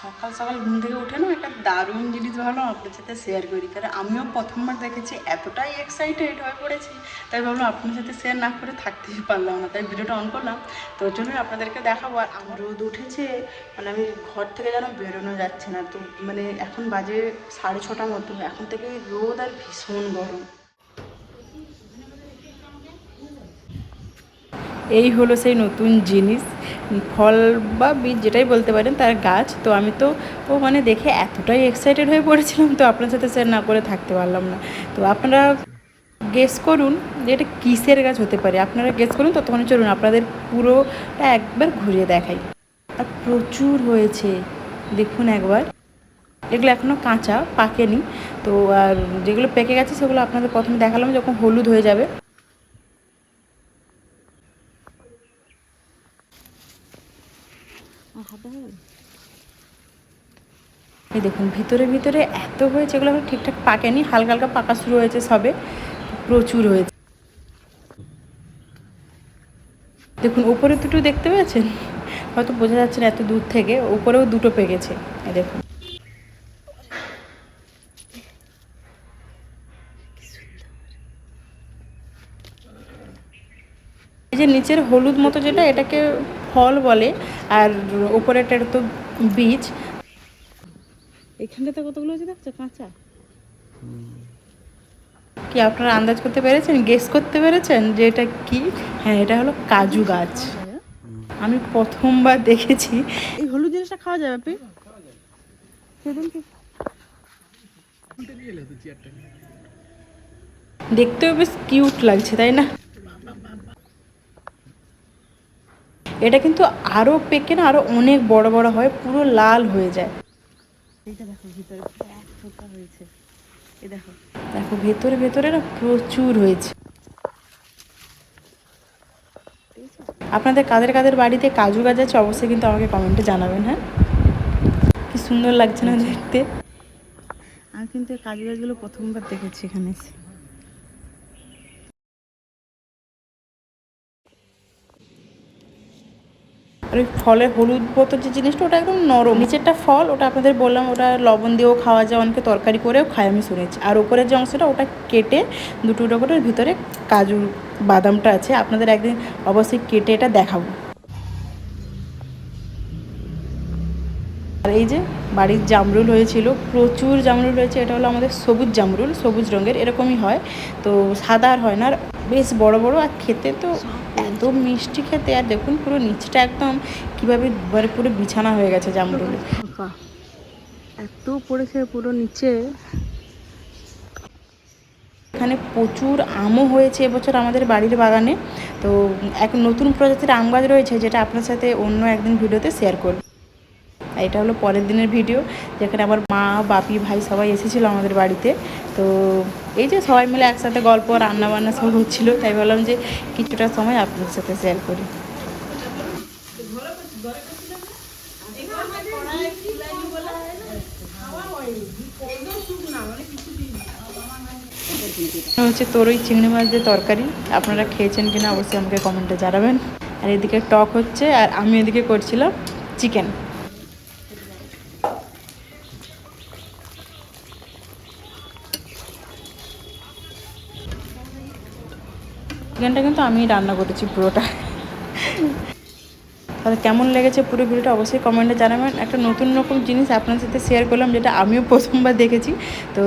সকাল সকাল ঘুম থেকে উঠে না একটা দারুণ জিনিস ভাবলাম আপনার সাথে শেয়ার করি, কারণ আমিও প্রথমবার দেখেছি, এতটাই এক্সাইটেড হয়ে পড়েছি, তাই ভাবলাম আপনার সাথে শেয়ার না করে থাকতেই পারলাম না, তাই ভিডিওটা অন করলাম। তো জন্যই আপনাদেরকে দেখাবো। আর আমার রোদ উঠেছে, মানে আমি ঘর থেকে যেন বেরোনো যাচ্ছে না। তো মানে এখন বাজে 6:30 মতো, এখন থেকে রোদ আর ভীষণ গরম। এই হলো সেই নতুন জিনিস, ফল বা বীজ যেটাই বলতে পারেন, তার গাছ। তো আমি তো মানে দেখে এতটাই এক্সাইটেড হয়ে পড়েছিলাম, তো আপনার সাথে শেয়ার না করে থাকতে পারলাম না। তো আপনারা গেস করুন যে এটা কিসের গাছ হতে পারে, আপনারা গেস করুন। ততক্ষণে চলুন আপনাদের পুরোটা একবার ঘুরিয়ে দেখাই। আর প্রচুর হয়েছে, দেখুন একবার। এগুলো এখনও কাঁচা, পাকেনি। তো আর যেগুলো পেকে গেছে সেগুলো আপনাদের প্রথমে দেখালাম, যখন হলুদ হয়ে যাবে। এই দেখুন ভিতরে ভিতরে এত হয়েছে, এগুলো এখন ঠিকঠাক পাকেনি, হালকা হালকা পাকা শুরু হয়েছে সবে, প্রচুর হয়েছে। দেখুন উপরে দুটো দেখতে পেয়েছেন, হয়তো বোঝা যাচ্ছে না এত দূর থেকে, উপরেও দুটো পেকেছে। এই দেখুন, এই যে নিচের হলুদ মতো যেটা, এটাকে ফল বলে, আর উপরেটা তো বীজ। এখানটাতে কতগুলো হয়েছে দেখছো কাঁচা। কি আপনারা আন্দাজ করতে পেরেছেন, গেস করতে পেরেছেন যে এটা কি? হ্যাঁ, এটা হলো কাজু গাছ। আমি প্রথমবার দেখেছি। এই হলুদ জিনিসটা খাওয়া যাবে আপনি? দেখতেও বেশ কিউট লাগছে, তাই না? এটা কিন্তু আরো পেকে না, আরো অনেক বড় বড় হয়, পুরো লাল হয়ে যায়। এইটা দেখো ভিতরে এক থোকা হয়েছে, এই দেখো, দেখো ভেতরে ভেতরে না প্রচুর হয়েছে। আপনাদের কাদের কাদের বাড়িতে কাজু গাছ আছে অবশ্যই কিন্তু আমাকে কমেন্টে জানাবেন। হ্যাঁ, কি সুন্দর লাগছে না দেখতে। আমি কিন্তু এই কাজু গাছগুলো প্রথমবার দেখেছি এখানে এসে। আর ওই ফলের হলুদ মতো যে জিনিসটা, ওটা একদম নরম। নিচেরটা ফল, ওটা আপনাদের বললাম, ওটা লবণ দিয়েও খাওয়া যায়, অনেকে তরকারি করেও খায় আমি শুনেছি। আর উপরের যে অংশটা, ওটা কেটে দুটো দুটো করে ভিতরে কাজু বাদামটা আছে। আপনাদের একদিন অবশ্যই কেটে এটা দেখাবো। আর এই যে বাড়ির জামরুল হয়েছিল, প্রচুর জামরুল হয়েছে। এটা হলো আমাদের সবুজ জামরুল, সবুজ রঙের, এরকমই হয়। তো সাদা আর হয় না, আর বেশ বড় বড়, আর খেতে তো এত মিষ্টি খেতে। আর দেখুন পুরো নিচটা একদম কীভাবে মানে পুরো বিছানা হয়ে গেছে জামরুলে, এত পড়েছে পুরো নিচে। এখানে প্রচুর আমও হয়েছে এবছর আমাদের বাড়ির বাগানে। তো এক নতুন প্রজাতির আম গাছ রয়েছে, যেটা আপনার সাথে অন্য একদিন ভিডিওতে শেয়ার করব। এটা হলো পরের দিনের ভিডিও, যেখানে আমার মা, বাপি, ভাই সবাই এসেছিলো আমাদের বাড়িতে। তো এই যে সবাই মিলে একসাথে গল্প, রান্না বান্না সব হচ্ছিলো, তাই ভাবলাম যে কিছুটা সময় আপনার সাথে শেয়ার করি। হচ্ছে তরই চিংড়ি মাছ দিয়ে তরকারি। আপনারা খেয়েছেন কিনা অবশ্যই আমাকে কমেন্টে জানাবেন। আর এদিকে টক হচ্ছে, আর আমি এদিকে করছিলাম চিকেন। চিকেনটা কিন্তু আমি রান্না করেছি পুরোটা। তাহলে কেমন লেগেছে পুরো ভিডিওটা অবশ্যই কমেন্টে জানাবেন। একটা নতুন রকম জিনিস আপনার সাথে শেয়ার করলাম, যেটা আমিও প্রথমবার দেখেছি। তো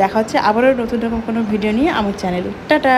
দেখা হচ্ছে আবারও নতুন রকম কোনো ভিডিও নিয়ে আমার চ্যানেলে। টাটা।